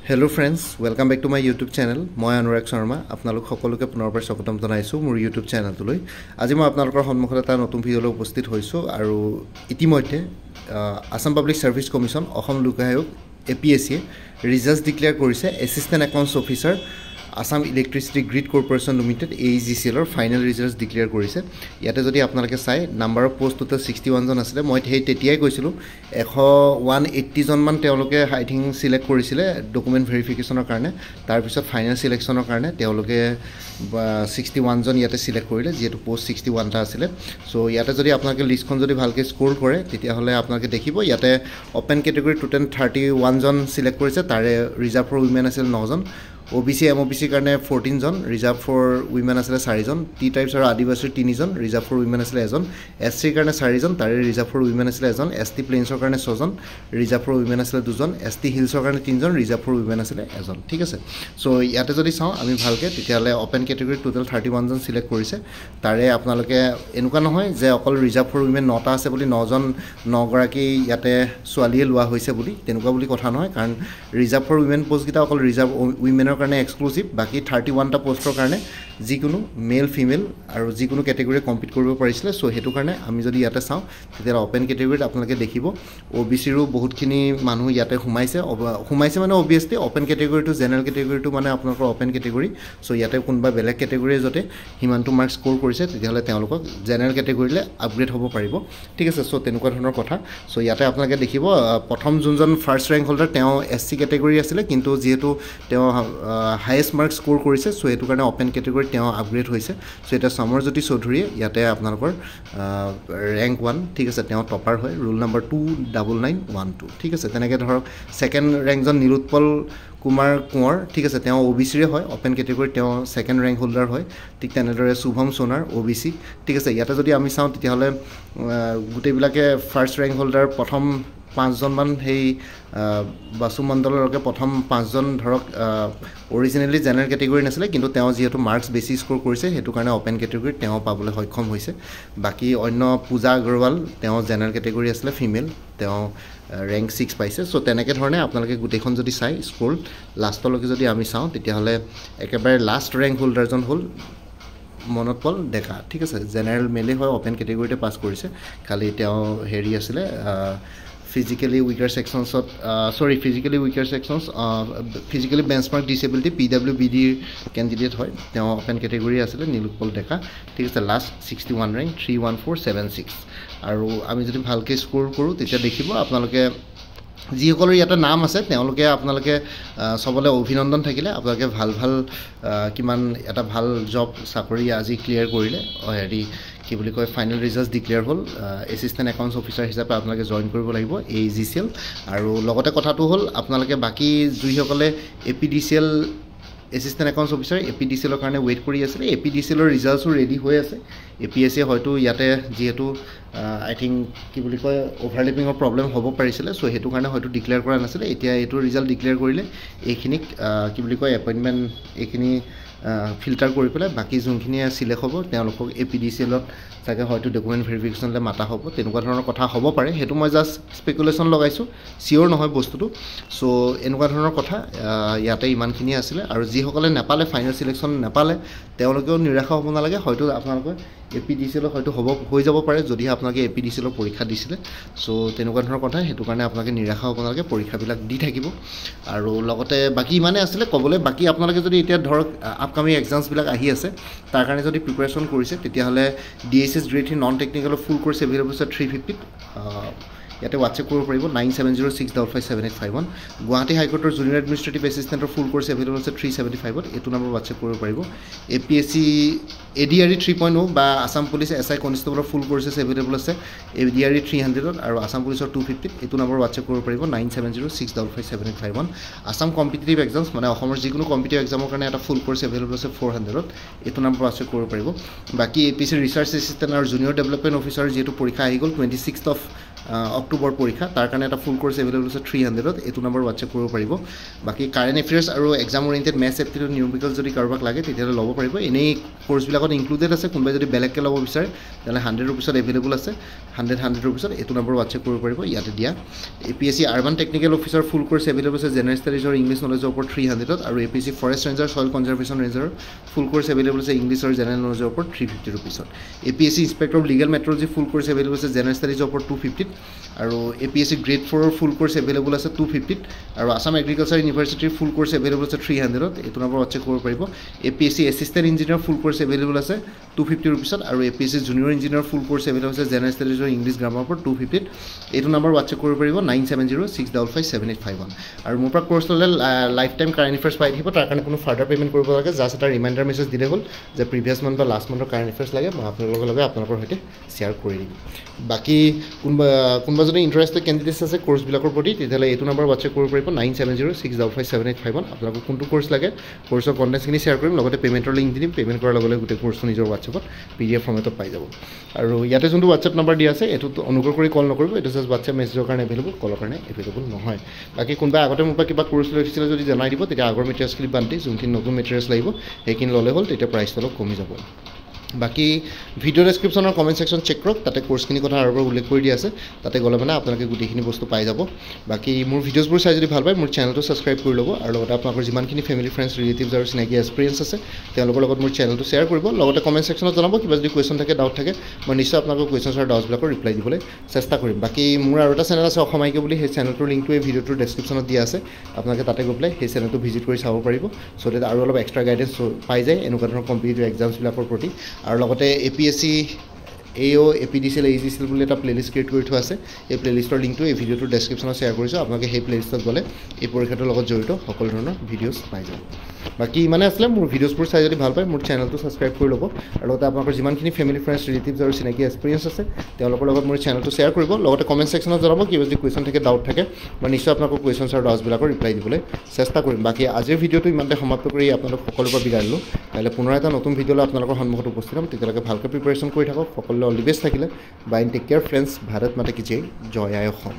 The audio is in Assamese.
Hello friends, welcome back to my YouTube channel. মই অনুৰাগ শৰ্মা আপোনালোক সকলোকে পুনৰবাৰ স্বাগতম জনাইছো মোৰ YouTube চেনেলটোলৈ। আজি মই আপোনালোকৰ সন্মুখত এটা নতুন ভিডিঅ'লৈ উপস্থিত হৈছো আৰু ইতিমধ্যে Assam public service commission Assam লোক আয়োগ APSC ৰিজাল্টস ডিক্লেয়াৰ কৰিছে assistant accounts officer Assam Electricity Grid Corporation Limited AEGCL final results declare কৰিছে ইয়াতে যদি আপোনালোকে চাই নাম্বাৰ অফ পোষ্ট টোটাল 61 জন আছিল মই হেই তেতিয়াই কৈছিলো 180 জন মান তেওঁলোকে আই থিং সিলেক্ট কৰিছিলে ডকুমেন্ট ভেৰিফিকেশনৰ কাৰণে তাৰ পিছত ফাইনাল সিলেকশনৰ কাৰণে তেওঁলোকে 61 জন ইয়াতে সিলেক্ট কৰিলে যেটো পোষ্ট 61 টা আছিল সো ইয়াতে যদি আপোনালোকে লিষ্টখন যদি ভালকে স্কোৰ কৰে তেতিয়া হলে আপোনালোকে দেখিব ইয়াতে ওপেন ক্যাটেগৰি টোটেল 31 জন সিলেক্ট কৰিছে তাৰে ৰিজাৰ্ভ ফৰ উইমেন আছিল 9 জন OBC MOBC কাৰণে 14 জন ৰিজাৰ্ভ ফৰ উইমেন আছিল 4 জন টি টাইপছ আৰু আদিবাসী 3 জন ৰিজাৰ্ভ ফৰ উইমেন আছিল 1 জন SC কাৰণে 4 জন তাৰে ৰিজাৰ্ভ ফৰ উইমেন আছিল 1 জন ST প্লেইনছৰ কাৰণে 6 জন ৰিজাৰ্ভ ফৰ উইমেন আছিল 2 জন ST হিলছৰ কাৰণে 3 জন ৰিজাৰ্ভ ফৰ উইমেন আছিল 1 জন ঠিক আছে সো ইয়াতে যদি চাও আমি ভালকে তেতিয়ালে ওপেন ক্যাটেগৰি টোটাল 31 জন সিলেক্ট কৰিছে তাৰে আপোনালোকে এনেকুৱা নহয় যে অকল ৰিজাৰ্ভ ফৰ উইমেন 9টা আছে বুলি 9 জন 9 গৰাকী ইয়াতে সোৱালিয়ে লোৱা হৈছে বুলি তেনেকুৱা বুলি কথা নহয় কাৰণ ৰিজাৰ্ভ ফৰ উইমেন পোষ্ট গিটা অকল ৰিজাৰ্ভ উইমেনৰ কাৰণে এক্সক্লুসিভ বাকি 31 টা পোষ্টৰ কাৰণে যিকোনো মেল ফিমেল আৰু যিকোনো ক্যাটেগৰি কম্পিট কৰিব পাৰিছিল সো হেতু কাৰণে আমি যদি ইয়াতে চাও তেতিয়া ওপেন ক্যাটেগৰিত আপোনালোকে দেখিব OBC ৰো বহুতখিনি মানুহ ইয়াতে হুমাইছে মানে obviously open category to general category to মানে আপোনালোকৰ ওপেন ক্যাটেগৰি সো ইয়াতে কোনবা বেলেগ ক্যাটেগৰি যতে হিমানটো মাৰ্ক স্কোৰ কৰিছে তেতিয়া হলে তেওঁলোকক জেনাৰেল ক্যাটেগৰিলে আপগ্ৰেড হ'ব পাৰিব ঠিক আছে সো তেনেকুৱা ধৰণৰ কথা সো ইয়াতে আপোনালোকে দেখিব প্ৰথম যোনজন ফাৰ্স্ট ৰেংক হোল্ডাৰ তেওঁ SC ক্যাটেগৰি আছিল কিন্তু যেহেতু তেওঁ হাইয়েস্ট মাৰ্ক স্কোৰ কৰিছে সো এটো কাৰণে ওপেন ক্যাটেগৰি তেওঁ আপগ্ৰেড হৈছে সো এটা সমৰজ্যোতি চৌধুৰী ইয়াতে আপোনালোকৰ ৰেংক 1 ঠিক আছে তেওঁ টপাৰ হয় ৰুল নম্বৰ 29912 ঠিক আছে তেনেকৈ ধৰক সেকেন্ড ৰেংকজন নিৰুৎপল কুমাৰ কোঁৱৰ ঠিক আছে তেওঁ OBC ৰে হয় ওপেন ক্যাটেগৰি তেওঁ সেকেন্ড ৰেংক হোল্ডাৰ হয় ঠিক তেনেদৰে শুভম সোনাৰ OBC ঠিক আছে ইয়াতে যদি আমি চাও তেতিয়া হলে গুটেবিলাকে ফাৰ্স্ট ৰেংক হোল্ডাৰ প্ৰথম 5 জন মান হেই বাসু মণ্ডলৰকে প্ৰথম 5 জন ধৰক অৰিজিনালি জেনাৰেল ক্যাটেগৰি নাছিল কিন্তু তেওঁ যেহেতু মাৰ্কস বেছি স্কোৰ কৰিছে হেতু কাৰণে ওপেন ক্যাটেগৰি তেওঁ পাবলৈ সক্ষম হৈছে বাকি অন্য পূজা আগৰৱাল তেওঁ জেনাৰেল ক্যাটেগৰি আছিল ফিমেল তেওঁ ৰেংক 6 পাইছে সো তেনেকৈ ধৰণে আপোনালোকে গুটেখন যদি চাই স্কোৰ লাষ্টলৈকে যদি আমি চাও তেতিয়া হলে একেবাৰে লাষ্ট ৰেংক হোল্ডাৰজন হল মনতপল ডেকা ঠিক আছে জেনাৰেল মেলে হয় ওপেন ক্যাটেগৰিতে পাস কৰিছে খালি তেওঁ হেৰি আছিল physically weaker sections physically benchmark disability PWBD candidate hoy teo open category asile nilupol dekha thik ase last 61 rank 31476 aru ami jodi bhalke score koru tetia dekhibo apnaloke যিসকলৰ ইয়াতে নাম আছে তেওঁলোকে আপোনালোকে সবলে অভিনন্দন থাকিলে আপোনালোকে ভাল কিমান এটা ভাল জব চাকৰি আজি ক্লিয়াৰ কৰিলে হেৰি কি বুলি কয় ফাইনাল ৰিজাল্টস ডিক্লেয়াৰ হল এসিস্ট্যান্ট একাউন্টস অফিসাৰ হিচাপে আপোনালোকে জয়েন কৰিব লাগিব AEGCL আৰু লগতে কথাটো হল আপোনালোকে বাকি জুইসকলে APDCL assistant accounts officer APDCL ৰ কাৰণে ওয়েট কৰি আছে APDCL ৰ ৰিজাল্টসও ৰেডি হৈ আছে APSC হয়তো ইয়াতে যেহেতু আই থিং কি বুলি কয় ওভাৰলেপিংৰ প্ৰবলেম হ'ব পাৰিছিল সো হেতু কাৰণে হয়তো ডিক্লেয়াৰ কৰা নাছিল এতিয়া এটো ৰিজাল্ট ডিক্লেয়াৰ কৰিলে এইখিনিক কি বুলি কয় এপইন্টমেন্ট এইখিনি ফিল্টাৰ কৰি পেলাই বাকি যোনখিনি সিলেক্ট হ'ব তেওঁলোকক APDCL ত তাকে হয়তো ডকুমেন্ট ভেৰিফিকেশনলে মাতা হ'ব তেনেকুৱা ধৰণৰ কথা হ'ব পাৰে হেতু মই জাস্ট স্পেকুলেশন লগাইছো সিওৰ নহয় বস্তুটো সো এনেকুৱা ধৰণৰ কথা ইয়াতে ইমানখিনি আছিল আৰু যিসকলে নেপালে ফাইনাল সিলেকশন নেপালে তেওঁলোকেও নিৰাশা হ'ব নালাগে হয়তো আপোনালোকে APDCL হয়তো হ'ব হৈ যাব পাৰে যদি আপোনালোকে APDCL পৰীক্ষা দিছিল সো তেনেকুৱা ধৰণৰ কথা হেতু কাৰণে আপোনালোকে নিৰাশা হ'ব নালাগে পৰীক্ষাবিলাক দি থাকিব আৰু লগতে বাকি ইমানে আছিল কবলে বাকি আপোনালোকে যদি এতিয়া ধৰক আপকামিং এক্সামস বিলাক আহি আছে তাৰ কাৰণে যদি প্ৰিপাৰেচন কৰিছে তেতিয়া হলে DSS গ্ৰেড 3 নন টেকনিক্যাল ফুল কোৰ্স এভেইলেবল আছে 350 ইয়াতে WhatsApp কৰিব পাৰিব 9706557851 গুৱাহাটী হাইকোৰ্টৰ জুনিয়ৰ এডমিনিষ্ট্ৰেটিভ এসিস্ট্যান্টৰ ফুল কোৰ্স এভেইলেবল আছে 375 এটো নম্বৰ WhatsApp কৰিব পাৰিব APSC ADRE 3.0 বা আসাম পুলিচ SI কনষ্টেবলৰ ফুল কোৰ্সেস এভেইলেবল আছে ADRE 300 আৰু আসাম পুলিচৰ 250 এটো নম্বৰ WhatsApp কৰিব পাৰিব 9706557851 আসাম কম্পিটিটিভ এক্সামস মানে অসমৰ যিকোনো কম্পিটিটিভ এক্সামৰ কাৰণে এটা ফুল কোৰ্স এভেইলেবল আছে 400 এটো নম্বৰ WhatsApp কৰিব পাৰিব বাকি APSC ৰিসাৰ্চ এসিস্ট্যান্ট আৰু জুনিয়ৰ ডেভেলপমেন্ট অফিচাৰ যেটো পৰীক্ষা আহি গল 26th of অক্টোবৰ পৰীক্ষা তাৰ কাৰণে এটা ফুল কোৰ্ছ এভেইলেবল আছে 300ত এইটো নম্বৰ হোৱাটছএপ কৰিব পাৰিব বাকী কাৰেণ্ট এফেয়াৰ্ছ আৰু exam oriented maths aptitude numerical যদি কাৰোবাক লাগে তেতিয়াহ'লে ল'ব পাৰিব এনেই কোৰ্ছবিলাকত ইনক্লুডেড আছে কোনোবাই যদি বেলেগকৈ ল'ব বিচাৰে তেতিয়াহ'লে 100 ৰুপিছত এভেইলেবল আছে 100 ৰুপিছত এইটো নম্বৰ হোৱাটছএপ কৰিব পাৰিব ইয়াতে দিয়া APSC urban technical officer full course available আছে জেনেৰেল ষ্টাডিজ আৰু ইংলিছ নলেজৰ ওপৰত 300ত আৰু APSC forest ranger soil conservation ৰেঞ্জাৰৰ ফুল কোৰ্ছ এভেইলেবল আছে ইংলিছ আৰু জেনেৰেল নলেজৰ ওপৰত 350 ৰুপিছত APSC inspector of legal metrology full course available আছে জেনেৰেল ষ্টাডিজৰ ওপৰত 250ত আৰু APSC গ্ৰেড 4ৰ ফুল কোৰ্ছ এভেইলেবল আছে 250ত আৰু আসাম এগ্ৰিকালচাৰ ইউনিভাৰ্চিটিৰ ফুল কোৰ্ছ এভেইলেবল আছে 300ত এইটো নম্বৰ হোৱাটছএপ কৰিব পাৰিব APSC এছিষ্টেণ্ট ইঞ্জিনিয়াৰ ফুল কোৰ্ছ এভেইলেবল আছে 250 ৰুপিছত আৰু APSC জুনিয়ৰ ইঞ্জিনিয়াৰ ফুল কোৰ্ছ এভেইলেবল আছে জেনেৰেল ষ্টাডিজ আৰু ইংলিছ গ্ৰামাৰৰ ওপৰত 250ত এইটো নম্বৰ হোৱাটছএপ কৰিব পাৰিব 9706557851 আৰু মোৰ পৰা কোৰ্ছ ল'লে লাইফ টাইম কাৰেণ্ট এফেয়াৰ্ছ পাই থাকিব তাৰ কাৰণে কোনো ফাৰ্ডাৰ পে'মেণ্ট কৰিব লাগে জাষ্ট এটা ৰিমাইণ্ডাৰ মেছেজ দিলে হ'ল যে প্ৰিভিয়াছ মান্থ বা লাষ্ট মান্থৰ কাৰেণ্ট এফেয়াৰ্ছ লাগে মই আপোনালোকৰ লগে আপোনালোকৰ সৈতে শ্বেয়াৰ কৰি দিম বাকী কোনোবা যদি ইণ্টাৰেষ্টেড কেণ্ডিডেটছ আছে কোৰ্ছবিলাকৰ প্ৰতি তেতিয়াহ'লে এইটো নম্বৰ হোৱাটছএপ কৰিব পাৰিব 9706557851 আপোনালোকক কোনটো কোৰ্ছ লাগে কোৰ্ছৰ কণ্টেণ্টছখিনি শ্বেয়াৰ কৰিম লগতে পে'মেণ্টৰ লিংক দি দিম পে'মেণ্ট কৰাৰ লগে লগে গোটেই কোৰ্ছটো নিজৰ হোৱাটছএপত PDF ফৰ্মেটত পাই যাব আৰু ইয়াতে যোনটো হোৱাটছএপ নম্বৰ দিয়া আছে এইটো অনুগ্ৰহ কৰি কল নকৰিব এইটো জাষ্ট হোৱাটছএপ মেছেজৰ কাৰণে এভেইলেবল কলৰ কাৰণে এভেইলেবল নহয় বাকী কোনোবাই আগতে মোৰ পৰা কিবা কোৰ্ছ লৈ উঠিছিলে যদি জনাই দিব তেতিয়া আগৰ মেটেৰিয়েলছখিনি বাদ দি যোনখিনি নতুন মেটেৰিয়েলছ লাগিব সেইখিনি ল'লে হ'ল তেতিয়া প্ৰাইচটো অলপ কমি যাব বাকী ভিডিঅ' ডেছক্ৰিপশ্যনৰ কমেণ্ট ছেকশ্যন চেক কৰক তাতে কোৰ্ছখিনিৰ কথা আৰু উল্লেখ কৰি দিয়া আছে তাতে গ'লে মানে আপোনালোকে গোটেইখিনি বস্তু পাই যাব বাকী মোৰ ভিডিঅ'ছবোৰ চাই যদি ভাল পায় মোৰ চেনেলটো ছাবস্ক্ৰাইব কৰি ল'ব আৰু লগতে আপোনালোকৰ যিমানখিনি ফেমিলি ফ্ৰেণ্ডছ ৰিলেটিভছ আৰু চিনাকি এক্সপিৰিয়েঞ্চ আছে তেওঁলোকৰ লগত মোৰ চেনেলটো শ্বেয়াৰ কৰিব লগতে কমেণ্ট ছেকশ্যনত জনাব কিবা যদি কুৱেশ্যন থাকে ডাউট থাকে মই নিশ্চয় আপোনালোকৰ কুৱেশ্যনছ আৰু ডাউটছবিলাকৰ ৰিপ্লাই দিবলৈ চেষ্টা কৰিম বাকী মোৰ আৰু এটা চেনেল আছে অসমাইকে বুলি সেই চেনেলটোৰ লিংকটো এই ভিডিঅ'টোৰ ডেছক্ৰিপশ্যনত দিয়া আছে আপোনালোকে তাতে গৈ পেলাই সেই চেনেলটো ভিজিট কৰি চাব পাৰিব চ' তেতিয়া আৰু অলপ এক্সট্ৰা গাইডেঞ্চ পাই যায় এনেকুৱা ধৰণৰ কম্পিটিটিভ এক্সামছবিলাকৰ প্ৰতি আৰু লগতে APSC AO APDCL AGCL বুলি এটা প্লেলিষ্ট ক্ৰিয়েট কৰি থোৱা আছে এই প্লেলিষ্টৰ লিংকটো এই ভিডিঅ'টোৰ ডেছক্ৰিপশ্যনত শ্বেয়াৰ কৰিছোঁ আপোনালোকে সেই প্লেলিষ্টত গ'লে এই পৰীক্ষাটোৰ লগত জড়িত সকলো ধৰণৰ ভিডিঅ'ছ পাই যাব বাকী ইমানে আছিলে মোৰ ভিডিঅ'ছবোৰ চাই যদি ভাল পায় মোৰ চেনেলটো ছাবস্ক্ৰাইব কৰি ল'ব আৰু লগতে আপোনালোকৰ যিমানখিনি ফেমিলি ফ্ৰেণ্ডছ ৰিলেটিভছ আৰু চিনাকি এক্সপিৰিয়েঞ্চ আছে তেওঁলোকৰ লগত মোৰ চেনেলটো শ্বেয়াৰ কৰিব লগতে কমেণ্ট ছেকশ্যনত জনাব কিবা যদি কুৱেশ্যন থাকে ডাউট থাকে মই নিশ্চয় আপোনালোকৰ কুৱেশ্যনছ আৰু ডাউটছবিলাকৰ ৰিপ্লাই দিবলৈ চেষ্টা কৰিম বাকী আজিৰ ভিডিঅ'টো ইমানতে সমাপ্ত কৰি আপোনালোক সকলোৰে পৰা বিদায় দিলোঁ কাইলৈ পুনৰ এটা নতুন ভিডিঅ'লৈ আপোনালোকৰ সন্মুখত উপস্থিত হ'ম তেতিয়ালৈকে ভালকৈ প্ৰিপেৰেশ্যন কৰি থাকক সকলোলৈ অল দি বেষ্ট থাকিলে bye take care friends Bharat মাতা কি জয় জয় আই অসম